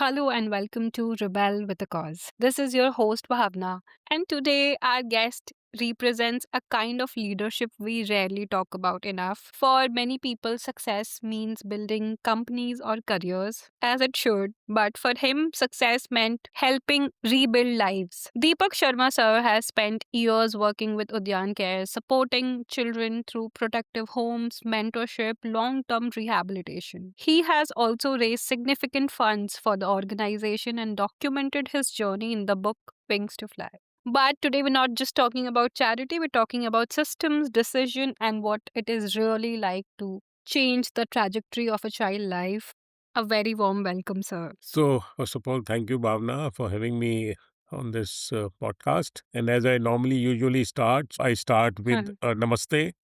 Hello and welcome to Rebel with a Cause. This is your host Bhavna, and today our guest represents a kind of leadership we rarely talk about enough. For many people, success means building companies or careers, as it should, but for him, success meant helping rebuild lives. Deepak Sharma sir has spent years working with Udyan Care, supporting children through protective homes, mentorship, long term rehabilitation. He has also raised significant funds for the organization and documented his journey in the book Wings to Fly. But today we're not just talking about charity, we're talking about systems, decision, and what it is really like to change the trajectory of a child life. A very warm welcome, sir. So, first of all, thank you, Bhavna, for having me on this podcast. And as I normally usually start, I start with Namaste,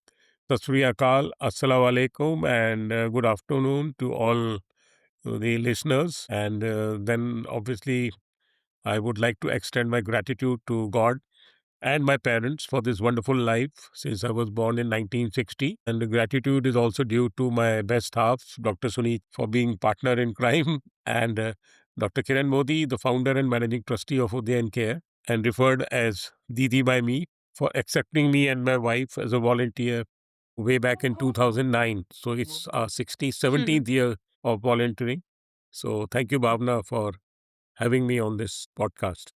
Sat Sri Akal, Assalamu Alaikum, and good afternoon to all the listeners. And then, obviously, I would like to extend my gratitude to God and my parents for this wonderful life since I was born in 1960. And the gratitude is also due to my best half, Dr. Suneet, for being partner in crime, and Dr. Kiran Modi, the founder and managing trustee of Udayan Care, and referred as Didi by me, for accepting me and my wife as a volunteer way back in 2009. So it's our 17th year of volunteering. So thank you, Bhavna, for having me on this podcast.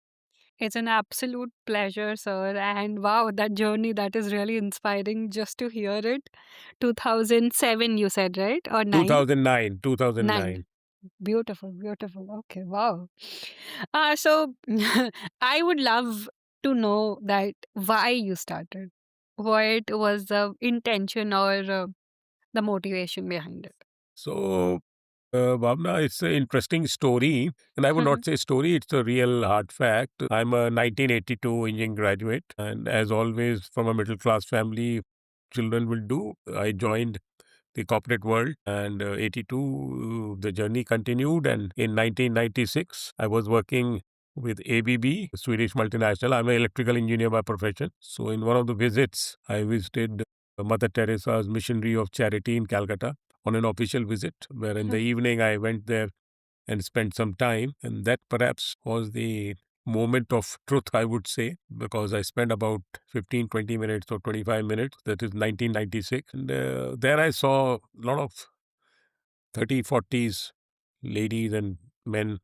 It's an absolute pleasure, sir. And wow, that journey that is really inspiring just to hear it. 2007, you said, right? Or 9? 2009, 9. 2009. Beautiful, beautiful. Okay, wow. So I would love to know that why you started. What was the intention or the motivation behind it? So, Bhavna, it's an interesting story. And I would Mhm, not say story, it's a real hard fact. I'm a 1982 engineering graduate. And as always, from a middle class family, children will do. I joined the corporate world, and 82 the journey continued, and in 1996 I was working with ABB, Swedish multinational. I'm an electrical engineer by profession. So in one of the visits I visited Mother Teresa's missionary of charity in Calcutta on an official visit, where in the evening I went there and spent some time. And that perhaps was the moment of truth, I would say, because I spent about 15, 20 minutes or 25 minutes. That is 1996. And there I saw a lot of 30, 40s ladies and men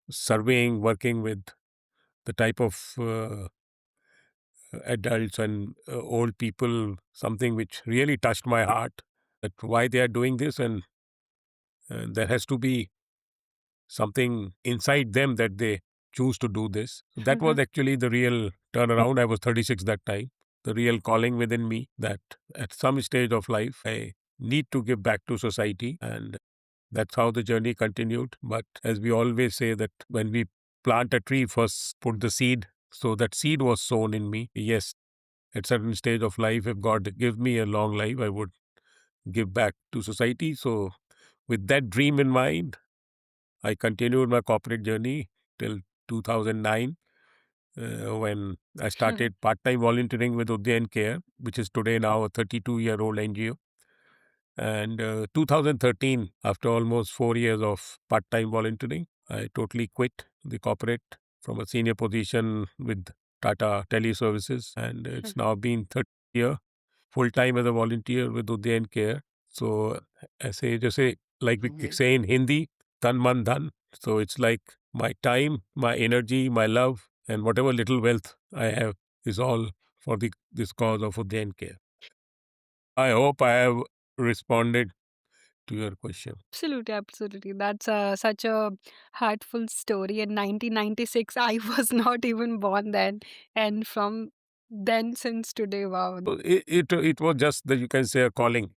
surveying, working with the type of adults and old people, something which really touched my heart, that why they are doing this. And there has to be something inside them that they choose to do this. So that was actually the real turnaround. I was 36 that time. The real calling within me that at some stage of life, I need to give back to society. And that's how the journey continued. But as we always say, that when we plant a tree, first put the seed. So that seed was sown in me. Yes, at certain stage of life, if God gives me a long life, I would give back to society. So with that dream in mind, I continued my corporate journey till 2009, when I started part-time volunteering with Udyan Care, which is today now a 32-year-old NGO. And 2013, after almost 4 years of part-time volunteering, I totally quit the corporate from a senior position with Tata Teleservices, and it's now been 30 years full-time as a volunteer with Udyan Care. So ऐसे जैसे like we say in Hindi, tan man dhan. So it's like my time, my energy, my love, and whatever little wealth I have is all for this cause of Udyan Care. I hope I have responded to your question. Absolutely, absolutely. That's such a heartful story. In 1996, I was not even born then. And from then since today, wow. So it was just that you can say a calling.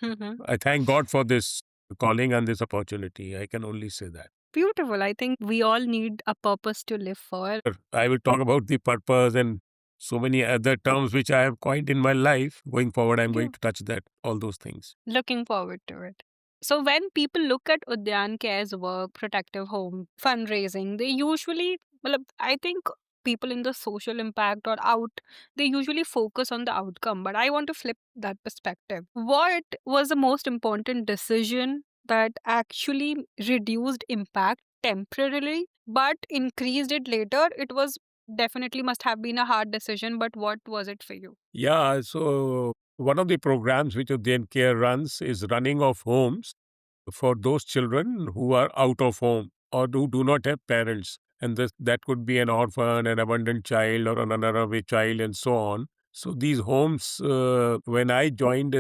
Mhm. I thank God for this calling and this opportunity. I can only say that. Beautiful. I think we all need a purpose to live for. I will talk about the purpose and so many other terms which I have coined in my life. Going forward, I'm Yeah. going to touch that, all those things. Looking forward to it. So, when people look at Udyan Care's work, protective home, fundraising, they usually, well, I think people in the social impact or out, they usually focus on the outcome. But I want to flip that perspective. What was the most important decision that actually reduced impact temporarily but increased it later? It was definitely must have been a hard decision, but what was it for you? Yeah, so one of the programs which Udyan Care runs is running of homes for those children who are out of home or who do not have parents. And that could be an orphan, an abandoned child, or an runaway child, and so on. So these homes, when I joined,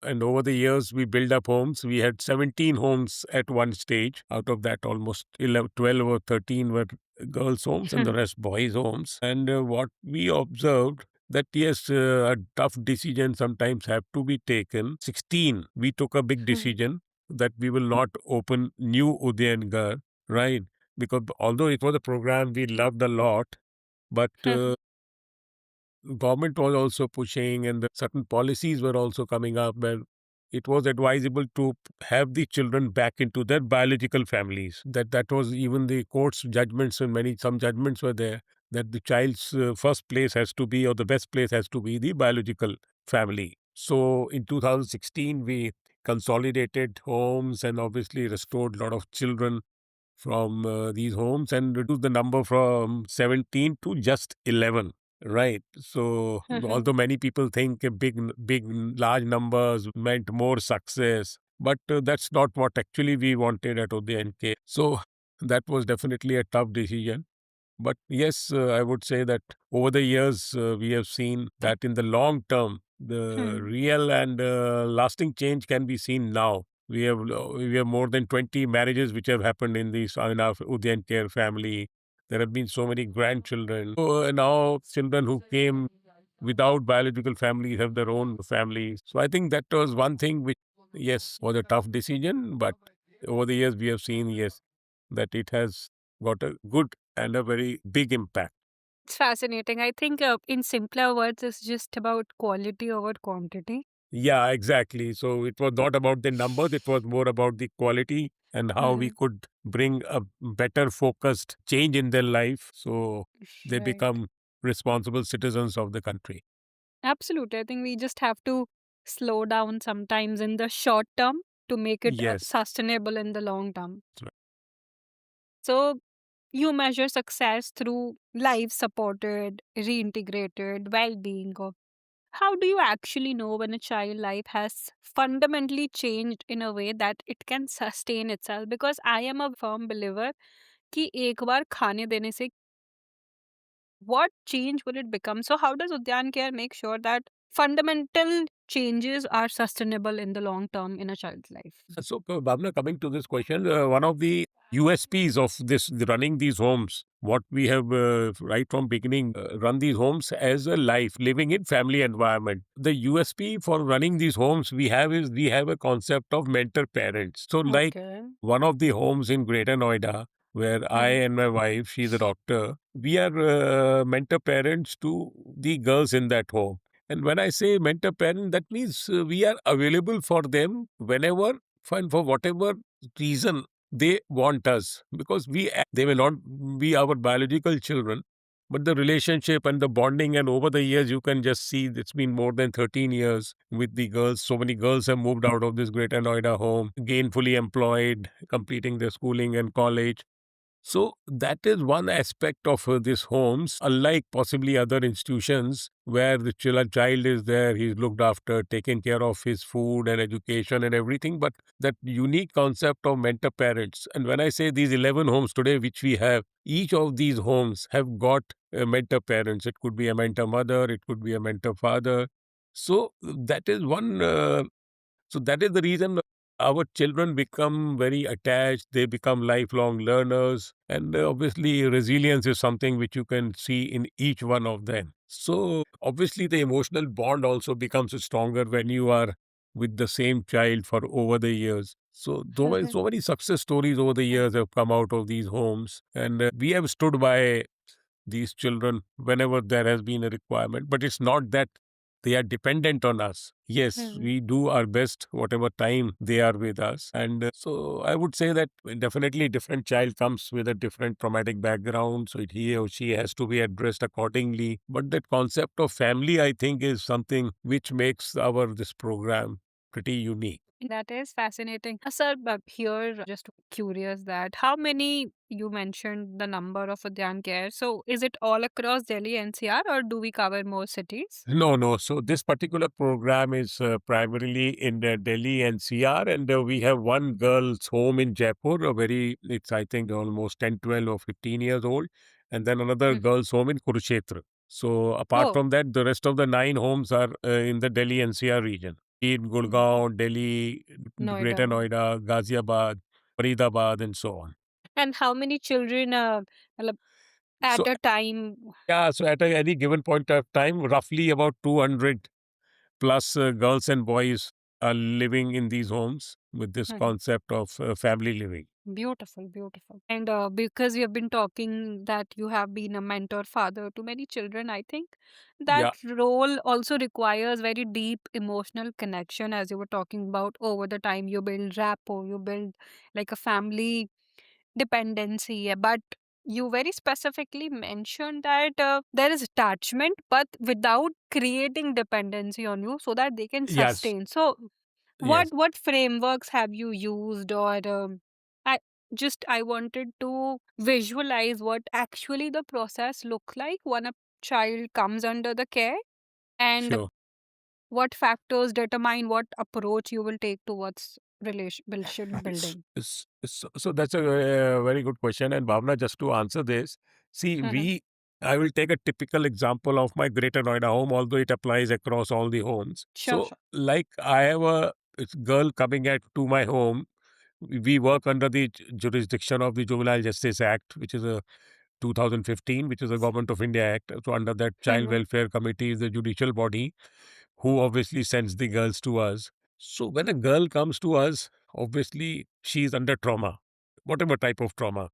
and over the years we built up homes, we had 17 homes at one stage. Out of that, almost 11, 12 or 13 were girls' homes, and the rest boys' homes. And what we observed that yes, a tough decision sometimes have to be taken. 16, we took a big decision that we will not open new Udyangar, right? Because although it was a program we loved a lot, but government was also pushing and the certain policies were also coming up where it was advisable to have the children back into their biological families. That was even the court's judgments, and many some judgments were there that the child's first place has to be, or the best place has to be, the biological family. So in 2016 we consolidated homes and obviously restored a lot of children from these homes and reduced the number from 17 to just 11. Right. So, although many people think a large numbers meant more success, but that's not what actually we wanted at ODNK. So, that was definitely a tough decision. But yes, I would say that over the years, we have seen that in the long term, the real and lasting change can be seen now. We have more than 20 marriages which have happened in our Udyan Care family. There have been so many grandchildren. So now children who came without biological families have their own families. So I think that was one thing which, yes, was a tough decision, but over the years we have seen, yes, that it has got a good and a very big impact. It's fascinating. I think, in simpler words, it's just about quality over quantity. Yeah, exactly. So it was not about the numbers, it was more about the quality and how we could bring a better focused change in their life so they Right. become responsible citizens of the country. Absolutely. I think we just have to slow down sometimes in the short term to make it Yes. sustainable in the long term. That's right. So, you measure success through life supported, reintegrated, well being. How do you actually know when a child life has fundamentally changed in a way that it can sustain itself? Because I am a firm believer कि एक बार खाने देने से what change will it become? So how does Udyan Care make sure that fundamental changes are sustainable in the long term in a child's life? So, Bhavna, coming to this question, one of the USPs of running these homes, what we have right from beginning run these homes as a life living in family environment. The USP for running these homes we have is we have a concept of mentor parents. So, like Okay. one of the homes in Greater Noida, where I Hmm. and my wife, she's a doctor, we are mentor parents to the girls in that home. And when I say mentor parent, that means we are available for them whenever, for whatever reason they want us. Because they may not be our biological children, but the relationship and the bonding, and over the years, you can just see it's been more than 13 years with the girls. So many girls have moved out of this Greater Noida home, gainfully employed, completing their schooling and college. So that is one aspect of these homes, unlike possibly other institutions where the child is there, he's looked after, taken care of his food and education and everything. But that unique concept of mentor parents. And when I say these 11 homes today, which we have, each of these homes have got mentor parents. It could be a mentor mother, it could be a mentor father. So that is one. So that is the reason our children become very attached, they become lifelong learners, and obviously, resilience is something which you can see in each one of them. So, obviously, the emotional bond also becomes stronger when you are with the same child for over the years. So, so many success stories over the years have come out of these homes, and we have stood by these children whenever there has been a requirement. But it's not that they are dependent on us. Yes, Hmm. we do our best whatever time they are with us. And so I would say that definitely different child comes with a different traumatic background. So he or she has to be addressed accordingly. But that concept of family, I think, is something which makes this program pretty unique. That is fascinating. Sir, but here, just curious that how many you mentioned the number of Udyan Care. So, is it all across Delhi NCR or do we cover more cities? No, no. So this particular program is primarily in Delhi NCR, and we have one girl's home in Jaipur, it's I think almost 10, 12, or 15 years old, and then another Mhm. girl's home in Kurukshetra. So apart Oh, from that, the rest of the 9 homes are in the Delhi NCR region. In mm, Gurgaon, Delhi, Greater Noida. Noida, Ghaziabad, Faridabad, and so on. And how many children matlab, at So a time? yeah, so at any given point of time, roughly about 200 plus girls and boys are living in these homes with this concept of family living. Beautiful, beautiful. And because you have been talking that you have been a mentor father to many children, I think that Yeah. role also requires very deep emotional connection, as you were talking about. Over the time, you build rapport, you build like a family dependency. But you very specifically mentioned that there is attachment, but without creating dependency on you so that they can Yes. sustain. So, Yes. what frameworks have you used, or I I wanted to visualize what actually the process look like when a child comes under the care, and Sure. what factors determine what approach you will take towards relationship S- building. so that's a very good question. And Bhavna, just to answer this, see, I will take a typical example of my Greater Noida home, although it applies across all the homes. Sure, So, sure. like, I have a girl coming to my home. We work under the jurisdiction of the Juvenile Justice Act, which is a 2015, which is a Government of India Act. So, under that, Child Welfare Committee is the judicial body who obviously sends the girls to us. So, when a girl comes to us, obviously she is under trauma, whatever type of trauma.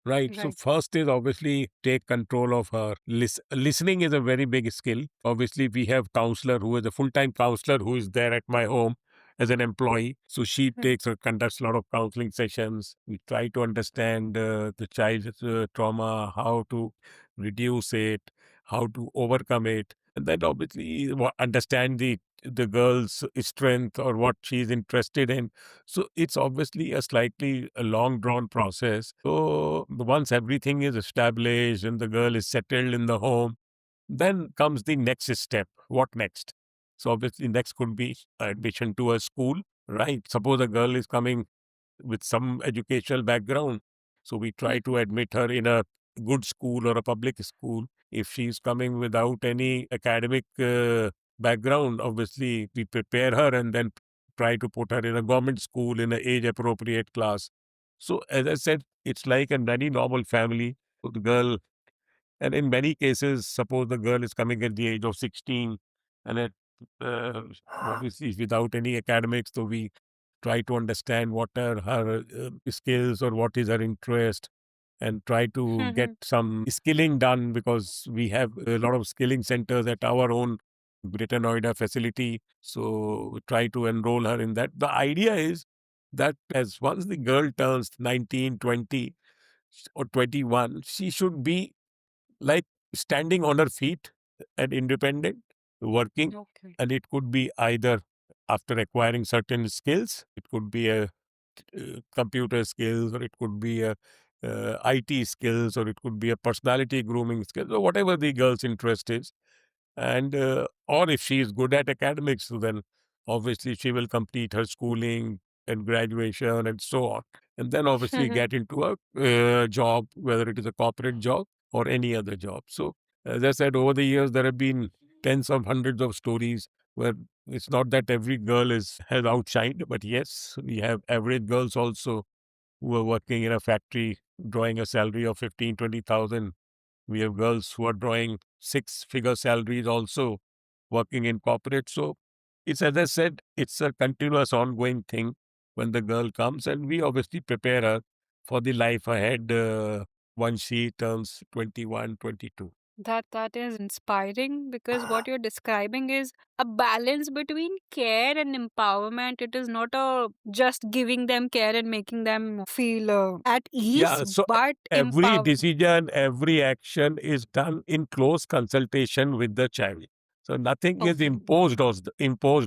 Right. So Right. first is obviously take control of her. Listening is a very big skill. Obviously, we have counselor who is a full-time counselor who is there at my home as an employee. So she takes or conducts a lot of counseling sessions. We try to understand the child's trauma, how to reduce it, how to overcome it, and then obviously understand the girl's strength or what she's interested in. So it's obviously a slightly a long drawn process. So once everything is established and the girl is settled in the home, then comes the next step. What next? So obviously next could be admission to a school, right? Suppose a girl is coming with some educational background. So we try to admit her in a good school or a public school. If she's coming without any academic background, obviously we prepare her and then try to put her in a government school in an age appropriate class. So as I said, it's like in any normal family. So the girl, and in many cases, suppose the girl is coming at the age of 16 and uh, obviously without any academics, so we try to understand what are her skills or what is her interest and try to get some skilling done because we have a lot of skilling centers at our own Greater Noida facility. So we try to enroll her in that. The idea is that as once the girl turns 19, 20 or 21, she should be like standing on her feet and independent, working. Okay. And it could be either after acquiring certain skills, it could be a computer skills, or it could be a IT skills, or it could be a personality grooming skills, or whatever the girl's interest is. And or if she is good at academics, so then obviously she will complete her schooling and graduation and so on, and then obviously get into a job, whether it is a corporate job or any other job. So as I said, over the years there have been tens of hundreds of stories where it's not that every girl is has outshined, but yes, we have average girls also who are working in a factory drawing a salary of 15, 20,000. We have girls who are drawing six-figure salaries also working in corporate. So it's, as I said, it's a continuous ongoing thing when the girl comes, and we obviously prepare her for the life ahead once she turns 21, 22. That is inspiring because what you're describing is a balance between care and empowerment. It is not a just giving them care and making them feel at ease, Yeah, so but every decision, every action is done in close consultation with the child. So nothing is Okay. imposed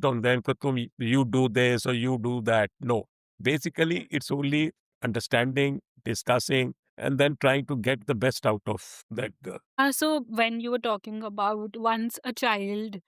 on them. कि तुम you do this or you do that. No, basically it's only understanding, discussing, and then trying to get the best out of that girl. So when you were talking about once a child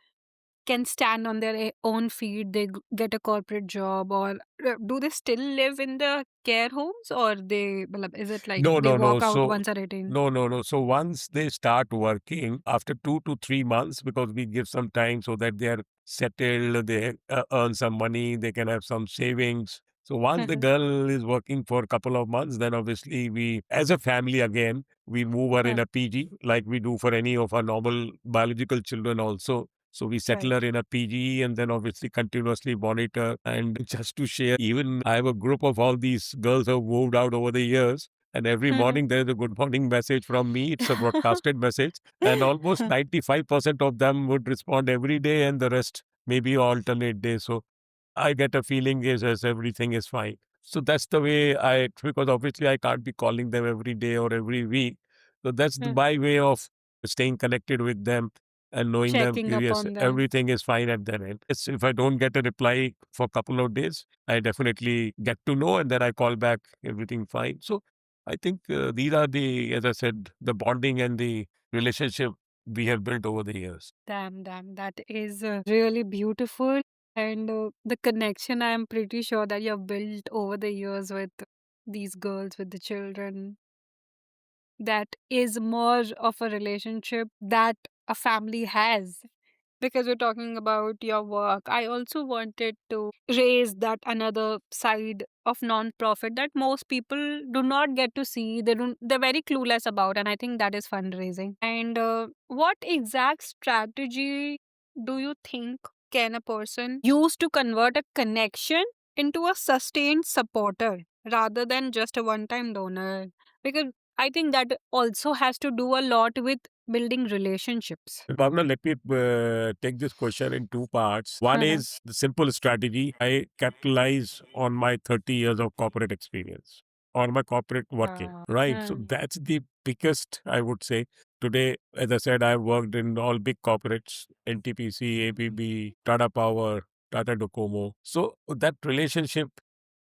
can stand on their own feet, they get a corporate job, or do they still live in the care homes, or they, matlab, is it like No, they no, no. walk out So once are 18? no, no, no. So once they start working after 2 to 3 months, because we give some time so that they are settled, they earn some money, they can have some savings. So once the Mhm. girl is working for a couple of months, then obviously we, as a family again, we move her in Huh, a PG like we do for any of our normal biological children also. So we settle right. her in a PG and then obviously continuously monitor. And just to share, even I have a group of all these girls who have moved out over the years. And every morning there is a good morning message from me. It's a broadcasted message. And almost 95% of them would respond every day and the rest maybe alternate days. So I get a feeling is as everything is fine. So that's the way because obviously I can't be calling them every day or every week. So that's Hmm. my way of staying connected with them and knowing them, Checking up yes, on them. everything is fine at their end. It's, if I don't get a reply for a couple of days, I definitely get to know and then I call back, everything fine. So I think these are the, as I said, the bonding and the relationship we have built over the years. Damn, damn, that is really beautiful. And the connection, I am pretty sure that you have built over the years with these girls, with the children, that is more of a relationship that a family has. Because we're talking about your work, I also wanted to raise that another side of non-profit that most people do not get to see. They're very clueless about, and I think that is fundraising. And what exact strategy do you think can a person use to convert a connection into a sustained supporter rather than just a one-time donor? Because I think that also has to do a lot with building relationships. Bhavna, let me take this question in two parts. One is the simple strategy. I capitalize on my 30 years of corporate experience or my corporate working, right? So Hmm. that's the biggest, I would say. Today, as I said, I've worked in all big corporates, NTPC, ABB, Tata Power, Tata Docomo. So that relationship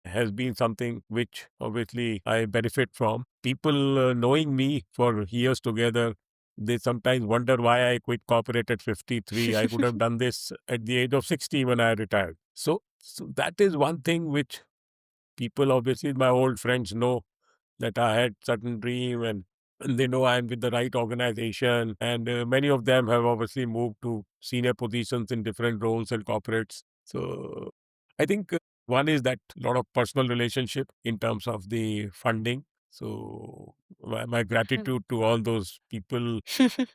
has been something which obviously I benefit from. People knowing me for years together, they sometimes wonder why I quit corporate at 53. I could have done this at the age of 60 when I retired. So that is one thing which people, obviously, my old friends know that I had certain dream and they know I'm with the right organization. And many of them have obviously moved to senior positions in different roles and corporates. So I think one is that lot of personal relationship in terms of the funding. So my gratitude to all those people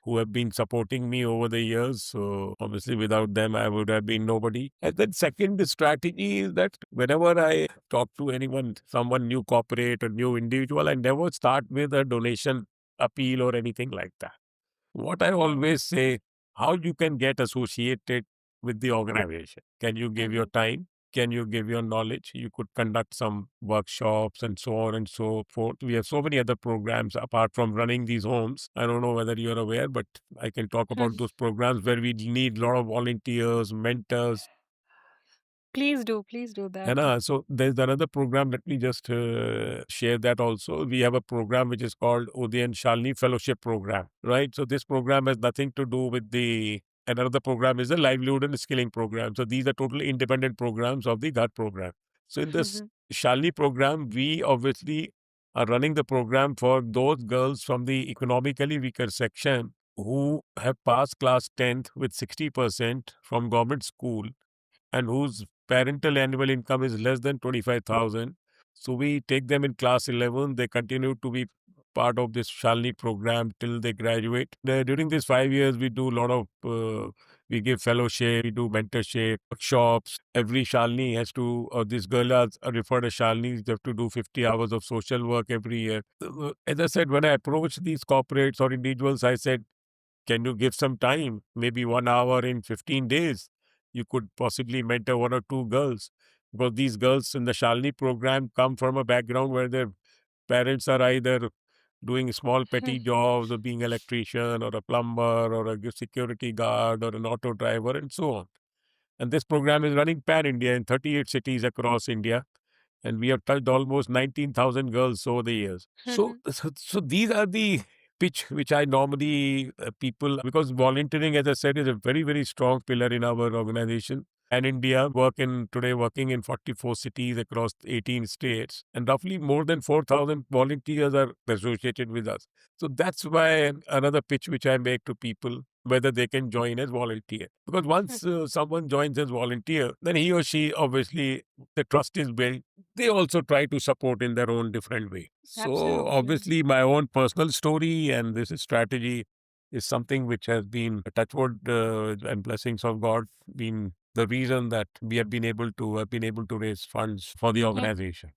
who have been supporting me over the years. So obviously without them, I would have been nobody. And then second strategy is that whenever I talk to anyone, someone new corporate or new individual, I never start with a donation appeal or anything like that. What I always say, how you can get associated with the organization. Can you give your Mhm. time? Can you give your knowledge? You could conduct some workshops and so on and so forth. We have so many other programs apart from running these homes. I don't know whether you're aware, but I can talk about those programs where we need a lot of volunteers, mentors, Please do है that. ना? So there's another program. Let me just share that also. We have a program which is called Udayan Shalini Fellowship Program, right? So this program has nothing to do with the another program is a livelihood and skilling program. So these are totally independent programs of the GAT program. So in this Mhm. Shalini program, we obviously are running the program for those girls from the economically weaker section who have passed class 10th with 60% from government school and whose parental annual income is less than 25,000. So we take them in class 11. They continue to be part of this Shalini program till they graduate. During these 5 years, we do a lot of, we give fellowship, we do mentorship, workshops. Every Shalini has to, or this girl has referred as Shalini, they have to do 50 hours of social work every year. As I said, when I approach these corporates or individuals, I said, can you give some time, maybe 1 hour in 15 days? You could possibly mentor one or two girls. Because these girls in the Shalini program come from a background where their parents are either doing small petty jobs of being electrician or a plumber or a security guard or an auto driver and so on. And this program is running pan India in 38 cities across India. And we have touched almost 19,000 girls over the years. So these are the pitch which I normally people, because volunteering, as I said, is a very, very strong pillar in our organization. And India working in 44 cities across 18 states, and roughly more than 4,000 volunteers are associated with us. So that's why another pitch which I make to people, whether they can join as volunteer. Because once someone joins as volunteer, then he or she, obviously, the trust is built. They also try to support in their own different way. So Absolutely. obviously, my own personal story and this strategy is something which has been touchwood and blessings of God, been the reason that we have been able to raise funds for the organization.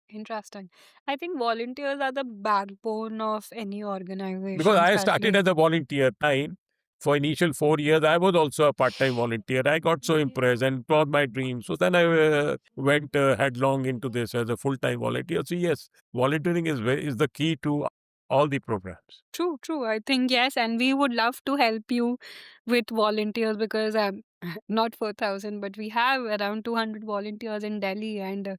Interesting. I think volunteers are the backbone of any Because organization, I started especially. as a volunteer time. For initial 4 years, I was also a part-time volunteer. I got so impressed and it was my dream. So then I went headlong into this as a full-time volunteer. So yes, volunteering is the key to all the programs. True, true. I think yes, and we would love to help you with volunteers because not 4,000, but we have around 200 volunteers in Delhi, and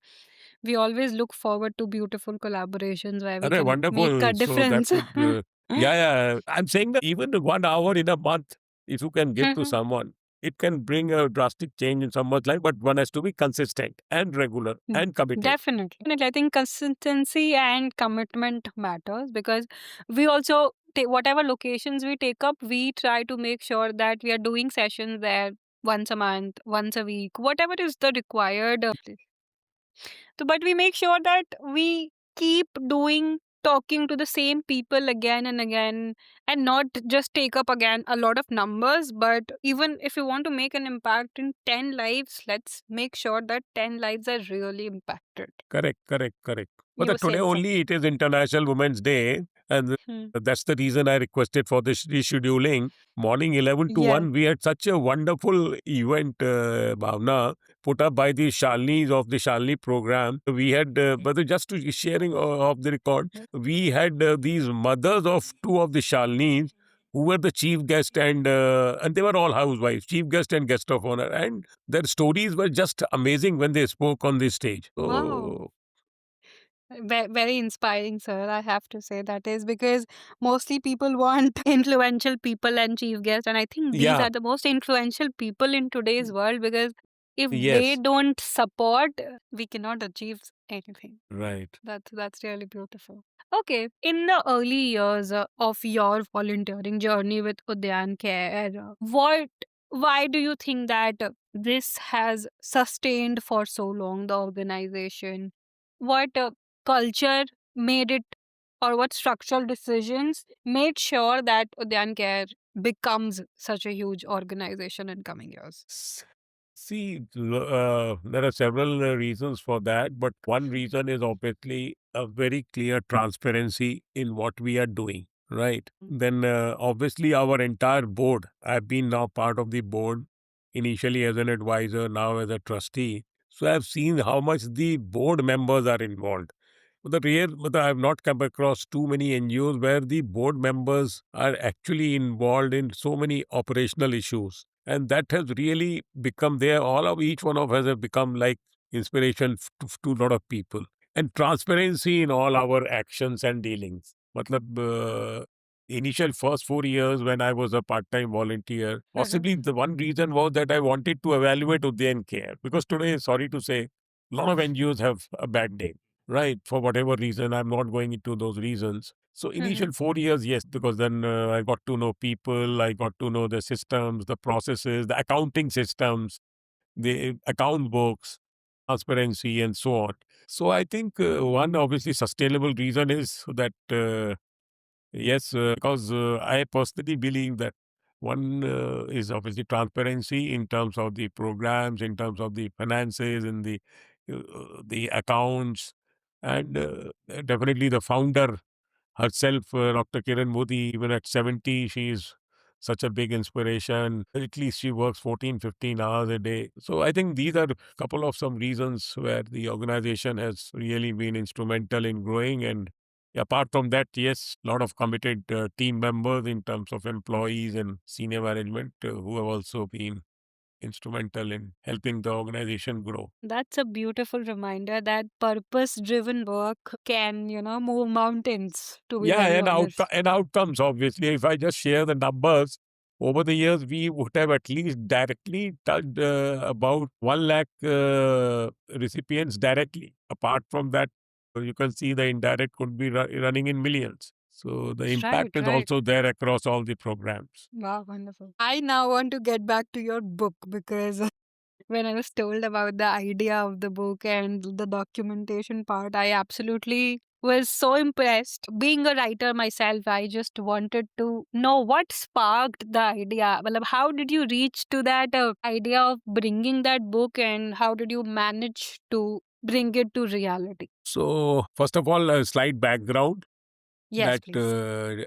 we always look forward to beautiful collaborations where we Okay, can make a wonderful. So that difference. would, yeah, yeah. I'm saying that even 1 hour in a month, if you can give to someone, it can bring a drastic change in someone's life, but one has to be consistent and regular and committed. Definitely. Definitely. I think consistency and commitment matters because we also take whatever locations we take up, we try to make sure that we are doing sessions there once a month, once a week, whatever is the required. So, but we make sure that we keep doing talking to the same people again and again and not just take up again a lot of numbers, but even if you want to make an impact in 10 lives, let's make sure that 10 lives are really impacted. Correct, correct, correct. But You were today saying something. only it is International Women's Day, and Hmm. that's the reason I requested for this rescheduling. Morning 11 to Yeah. 1, we had such a wonderful event, Bhavna, put up by the Shalnis of the Shalini program. We had, but just to sharing of the record, we had these mothers of two of the Shalnis who were the chief guest, and they were all housewives, chief guest and guest of honor, and their stories were just amazing when they spoke on the stage. Wow. So Very inspiring, sir. I have to say that is because mostly people want influential people and chief guests, and I think these yeah, are the most influential people in today's world because if they yes, don't support, we cannot achieve anything. right. That's really beautiful. Okay, in the early years of your volunteering journey with Udyan Care, why do you think that this has sustained for so long the organization? What culture made it, or what structural decisions made sure that Udyan Care becomes such a huge organization in coming years? See, there are several reasons for that, but one reason is obviously a very clear transparency in what we are doing, right? Then, obviously, our entire board, I've been now part of the board, initially as an advisor, now as a trustee. So I've seen how much the board members are involved. But I have not come across too many NGOs where the board members are actually involved in so many operational issues. And that has really become there. All of each one of us have become like inspiration to a lot of people. And transparency in all our actions and dealings. Matlab, initial first 4 years when I was a part-time volunteer, possibly the one reason was that I wanted to evaluate Udyan Care. Because today, sorry to say, a lot of NGOs have a bad day, right? For whatever reason, I'm not going into those reasons. So initial 4 years, yes, because then I got to know people, I got to know the systems, the processes, the accounting systems, the account books, transparency, and so on. So I think one obviously sustainable reason is that yes, because I personally believe that one is obviously transparency in terms of the programs, in terms of the finances, and the accounts, and definitely the founder herself, Dr. Kiran Modi, even at 70, she is such a big inspiration. At least she works 14, 15 hours a day. So I think these are a couple of some reasons where the organization has really been instrumental in growing and Apart from that, yes, a lot of committed team members in terms of employees and senior management who have also been instrumental in helping the organization grow. That's a beautiful reminder that purpose driven work can, move mountains, to be Yeah, very and honest. outcomes, obviously. If I just share the numbers, over the years, we would have at least directly touched about 1 lakh recipients directly. Apart from that, you can see the indirect could be running in millions. So the Right, impact is right. also there across all the programs. Wow, wonderful. I now want to get back to your book because when I was told about the idea of the book and the documentation part, I absolutely was so impressed. Being a writer myself, I just wanted to know what sparked the idea. Well, how did you reach to that idea of bringing that book and how did you manage to bring it to reality? So, first of all, a slight background Yes, that please.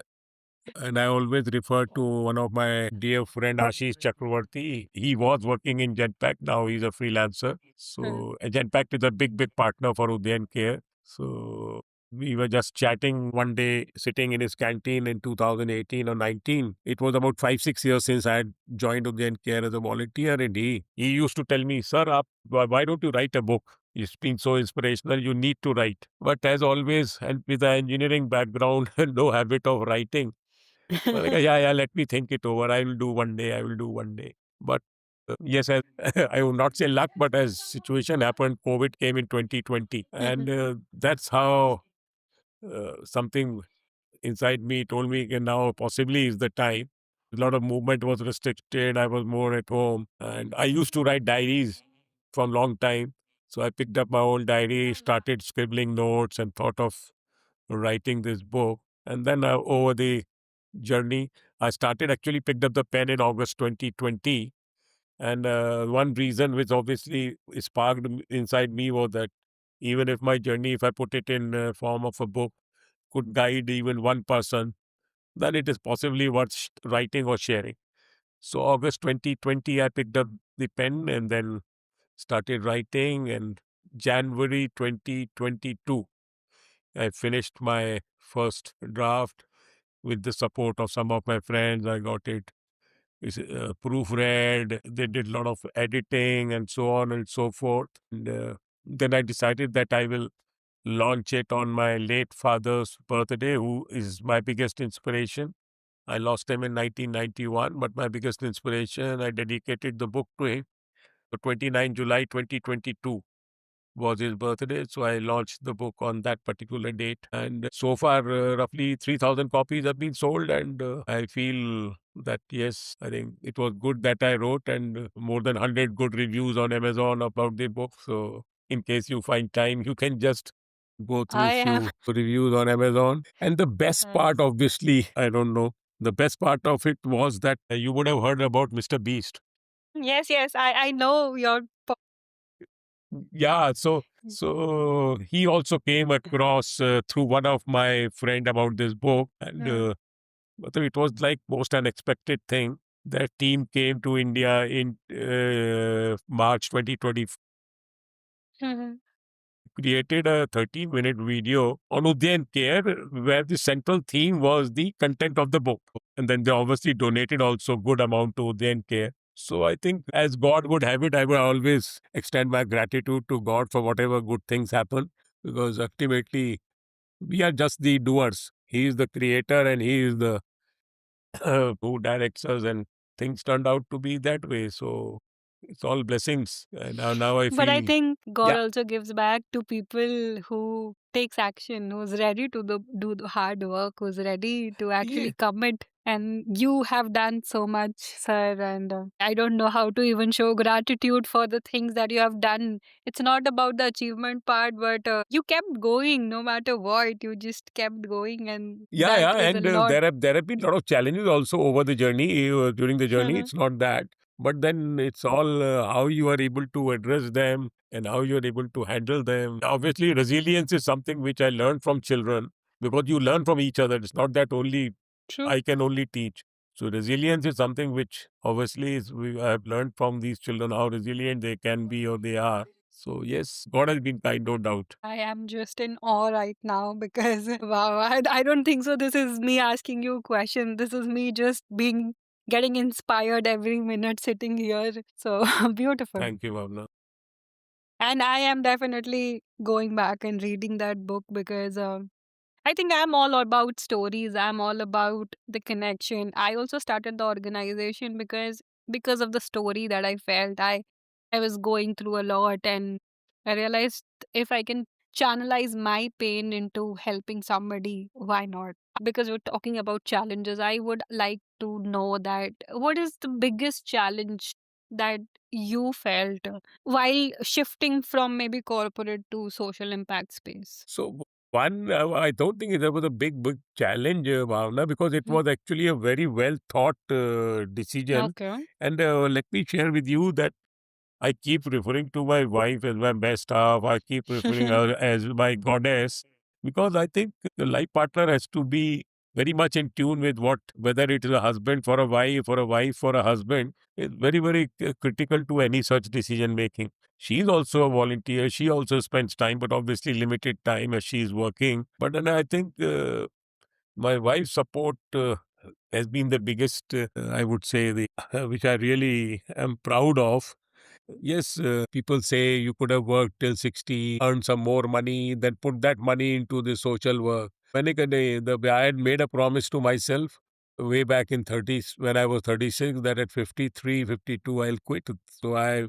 and I always refer to one of my dear friend Ashish Chakravarti. He was working in Genpact. Now he's a freelancer. Mhm. So Genpact is a big partner for Udayan Care. So we were just chatting one day, sitting in his canteen in 2018 or 19. It was about 5, 6 years since I had joined Udayan Care as a volunteer, and he used to tell me, "Sir, why don't you write a book? It's been so inspirational. You need to write." But as always, and with an engineering background and no habit of writing, well, like, yeah, let me think it over. I will do one day. I will do one day. But yes, as, I will not say luck, but as situation happened, COVID came in 2020, and that's how something inside me told me, "Okay, now possibly is the time." A lot of movement was restricted. I was more at home, and I used to write diaries from long time. So I picked up my old diary, started scribbling notes, and thought of writing this book. And then over the journey, I started actually picked up the pen in August 2020. And one reason which obviously sparked inside me was that even if my journey, if I put it in form of a book, could guide even one person, then it is possibly worth writing or sharing. So August 2020, I picked up the pen and then started writing. And January 2022, I finished my first draft with the support of some of my friends. I got it proofread. They did a lot of editing and so on and so forth. And then I decided that I will launch it on my late father's birthday, who is my biggest inspiration. I lost him in 1991, but my biggest inspiration, I dedicated the book to him. So 29 July 2022 was his birthday. So I launched the book on that particular date. And so far, roughly 3,000 copies have been sold. And I feel that, yes, I think it was good that I wrote, and more than 100 good reviews on Amazon about the book. So in case you find time, you can just go through I am. few reviews on Amazon. And the best part, Nice. obviously, I don't know. The best part of it was that you would have heard about Mr. Beast. Yes, yes, I know your. Yeah, so he also came across through one of my friend about this book, and Mhm. but it was like most unexpected thing. That team came to India in March 2020, Mhm. created a 13-minute video on Udayan Care, where the central theme was the content of the book. And then they obviously donated also good amount to Udayan Care. So I think as God would have it, I will always extend my gratitude to God for whatever good things happen, because ultimately we are just the doers. He is the creator and he is the who directs us, and things turned out to be that way. So it's all blessings. And now I But I feel, think God yeah, also gives back to people who takes action, who's ready to do the hard work, who's ready to yeah, actually commit. And you have done so much, sir. And I don't know how to even show gratitude for the things that you have done. It's not about the achievement part, but you kept going no matter what. You just kept going, and that yeah, is a and lot. there have been a lot of challenges also over the journey. During the journey, it's not that, but then it's all how you are able to address them and how you are able to handle them. Obviously, resilience is something which I learned from children, because you learn from each other. It's not that only True. I can only teach. So resilience is something which obviously I have learned from these children, how resilient they can be or they are. So yes, God has been kind, no doubt. I am just in awe right now because wow, I don't think so. This is me asking you a question. This is me just being getting inspired every minute sitting here. So beautiful. Thank you, Bhavna. And I am definitely going back and reading that book because I think I'm all about stories. I'm all about the connection. I also started the organization because of the story that I felt. I was going through a lot and I realized if I can channelize my pain into helping somebody, why not? Because we're talking about challenges, I would like to know that what is the biggest challenge that you felt while shifting from maybe corporate to social impact space? So one, I don't think there was a big challenge, Bhavna, because it Mm. was actually a very well thought decision. Okay. And let me share with you that I keep referring to my wife as my best half. I keep referring her as my goddess because I think the life partner has to be very much in tune with what, whether it is a husband for a wife or a wife for a husband, is very critical to any such decision making. She is also a volunteer. She also spends time, but obviously limited time as she is working. But then I think my wife's support has been the biggest, I would say, the which I really am proud of. Yes, people say you could have worked till 60, earned some more money, then put that money into the social work. I had made a promise to myself way back in 30s when I was 36 that at 53, 52, I'll quit. So I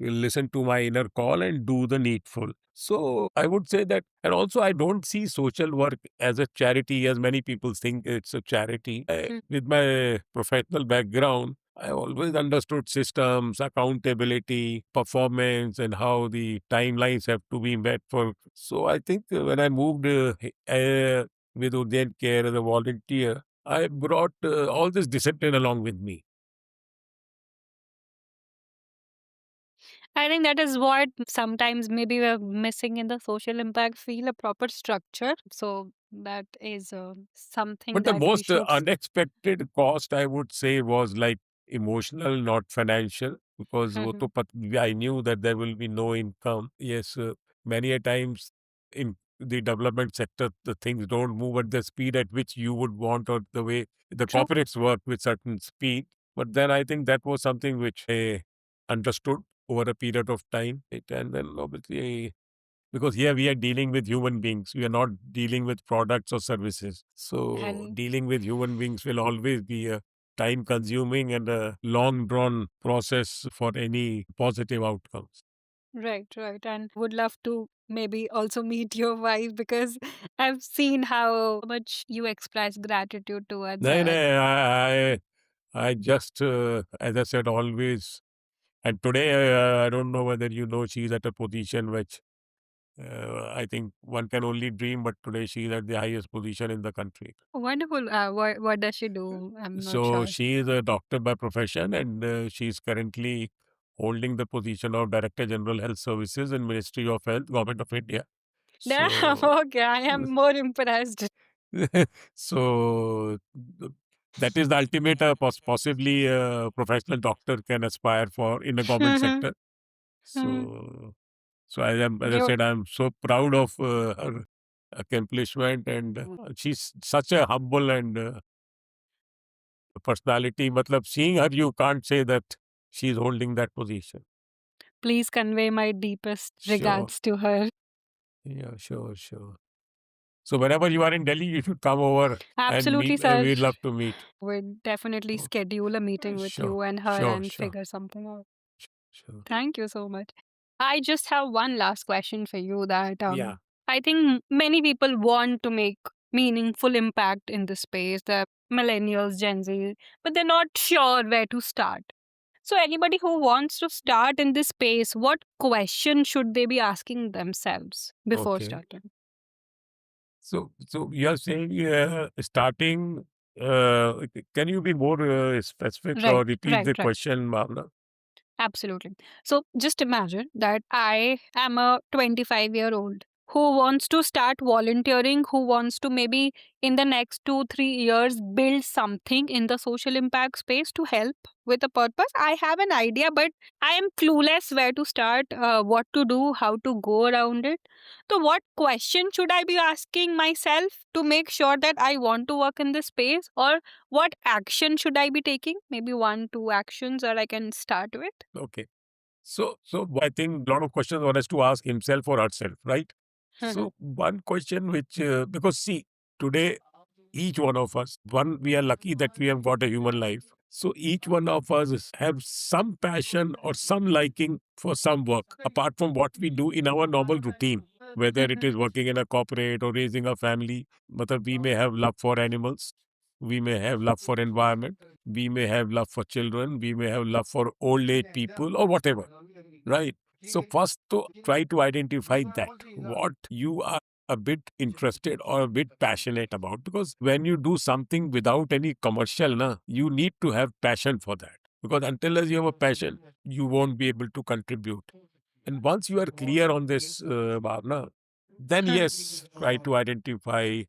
will listen to my inner call and do the needful. So I would say that, and also I don't see social work as a charity as many people think it's a charity. Mm. With my professional background, I always understood systems, accountability, performance, and how the timelines have to be met for. So I think when I moved with Udyan Care as a volunteer, I brought all this discipline along with me. I think that is what sometimes maybe we're missing in the social impact feel a proper structure. So that is something But the that we most should. unexpected cost, I would say, was like emotional, not financial, because वो Mhm. तो I knew that there will be no income. Yes, many a times in the development sector, the things don't move at the speed at which you would want or the way the True. corporates work with certain speed. But then I think that was something which I understood over a period of time. And then obviously because here we are dealing with human beings. We are not dealing with products or services. So And dealing with human beings will always be a time consuming and a long drawn process for any positive outcomes. right, right. And would love to maybe also meet your wife because I've seen how much you express gratitude towards No, no, her. I just, as I said, always, and today I don't know whether you know she's at a position which I think one can only dream, but today she's at the highest position in the country. Wonderful. What does she do? I'm not So sure. she is a doctor by profession, and she is currently holding the position of Director General Health Services in Ministry of Health, Government of India. Damn, So, okay. I am more impressed. so that is the ultimate possibly a professional doctor can aspire for in the government sector. So, so as I You said, I'm so proud of her accomplishment, and she's such a humble and personality. Matlab, seeing her, you can't say that she's holding that position. please convey my deepest Sure. regards to her. Yeah, sure. So whenever you are in Delhi, you should come over and Absolutely, meet. sir. We'd love to meet. We'd definitely Oh, schedule a meeting with sure, you and her sure, and sure, figure something out. sure. Thank you so much. I just have one last question for you that Yeah. I think many people want to make meaningful impact in this space, the millennials, Gen Z, but they're not sure where to start. So anybody who wants to start in this space, what question should they be asking themselves before Okay. starting? So you are saying starting. Can you be more specific Right, or repeat right, the right. question, Bhavna? Absolutely. So just imagine that I am a 25-year-old. who wants to start volunteering, who wants to maybe in the next 2 3 years build something in the social impact space to help with a purpose. I have an idea, but I am clueless where to start, what to do, how to go around it. So, what question should I be asking myself to make sure that I want to work in this space? Or what action should I be taking? Maybe 1 2 actions that I can start with. Okay. So I think a lot of questions one has to ask himself or herself, right? So one question which, because see, today each one of us, one, we are lucky that we have got a human life. So each one of us have some passion or some liking for some work apart from what we do in our normal routine, whether it is working in a corporate or raising a family. But we may have love for animals, we may have love for environment, we may have love for children, we may have love for old age people or whatever, right? So first to try to identify that what you are a bit interested or a bit passionate about, because when you do something without any commercial you need to have passion for that, because until as you have a passion you won't be able to contribute. And once you are clear on this, Bhavna, then yes, try to identify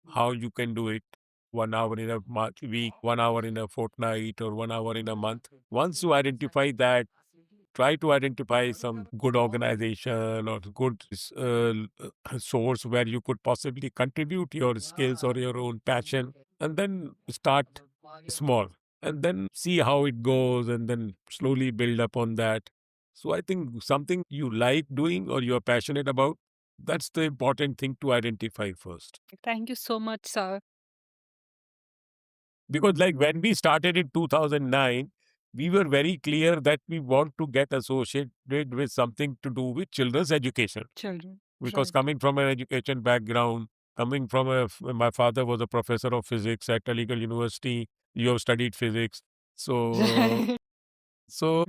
how you can do it. 1 hour in a week, 1 hour in a fortnight, or 1 hour in a month. Once you identify that, try to identify some good organization or good source where you could possibly contribute your skills or your own passion, and then start small and then see how it goes and then slowly build upon that. So I think something you like doing or you're passionate about, that's the important thing to identify first. Thank you so much, sir. Because, like, when we started in 2009, we were very clear that we want to get associated with something to do with children's education. Children. Because Right. coming from an education background, coming from my father was a professor of physics at a legal university. You have studied physics. So, Right. so,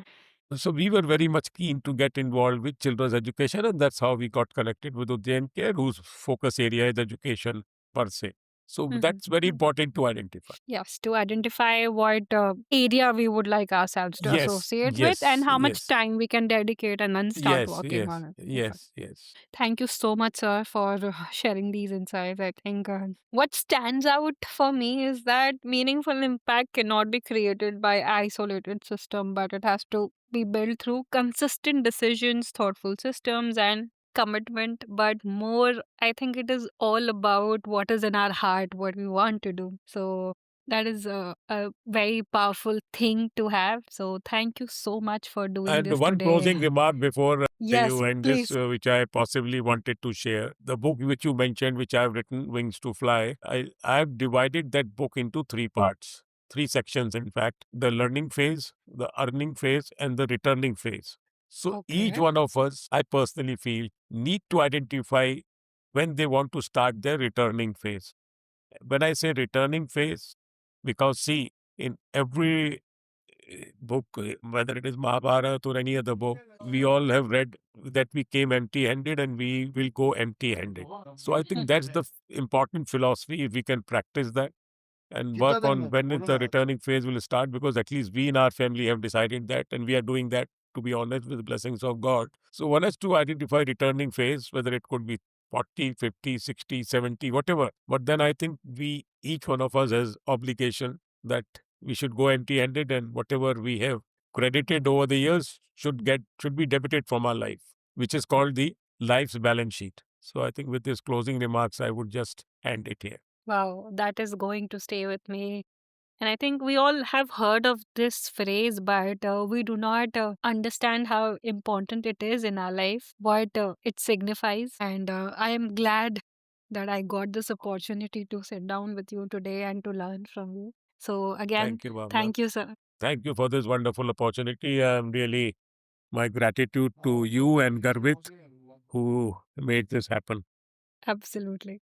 so we were very much keen to get involved with children's education, and that's how we got connected with Udyan Care, whose focus area is education per se. So Mhm. that's very important to identify. Yes, to identify what area we would like ourselves to Yes, associate with and yes, how much yes, time we can dedicate and then start yes, working yes, on it. Perfect. yes, yes. Thank you so much, sir, for sharing these insights. I think what stands out for me is that meaningful impact cannot be created by isolated system, but it has to be built through consistent decisions, thoughtful systems, and commitment. But more, I think it is all about what is in our heart, what we want to do. So that is a very powerful thing to have. So thank you so much for doing And this one today. closing remark before Yes, you end this, please. which I possibly wanted to share. The book which you mentioned, which I have written, Wings to Fly, I have divided that book into three parts, three sections, in fact: the learning phase, the earning phase, and the returning phase. So each Okay. one of us, I personally feel, need to identify when they want to start their returning phase. When I say returning phase, because see, in every book, whether it is Mahabharata or any other book, we all have read that we came empty handed and we will go empty handed. So I think that's the important philosophy. If we can practice that and work on when the returning phase will start, because at least we in our family have decided that and we are doing that, to be honest, with the blessings of God. So one has to identify returning phase, whether it could be 40, 50, 60, 70, whatever. But then I think we, each one of us has obligation that we should go empty handed, and whatever we have credited over the years should be debited from our life, which is called the life's balance sheet. So I think with these closing remarks, I would just end it here. Wow, that is going to stay with me. And I think we all have heard of this phrase, but we do not understand how important it is in our life, what it signifies. And I am glad that I got this opportunity to sit down with you today and to learn from you. So, again, Thank you, Bhavna. thank you, sir. Thank you for this wonderful opportunity. I'm really, my gratitude to you and Garvit, who made this happen. Absolutely.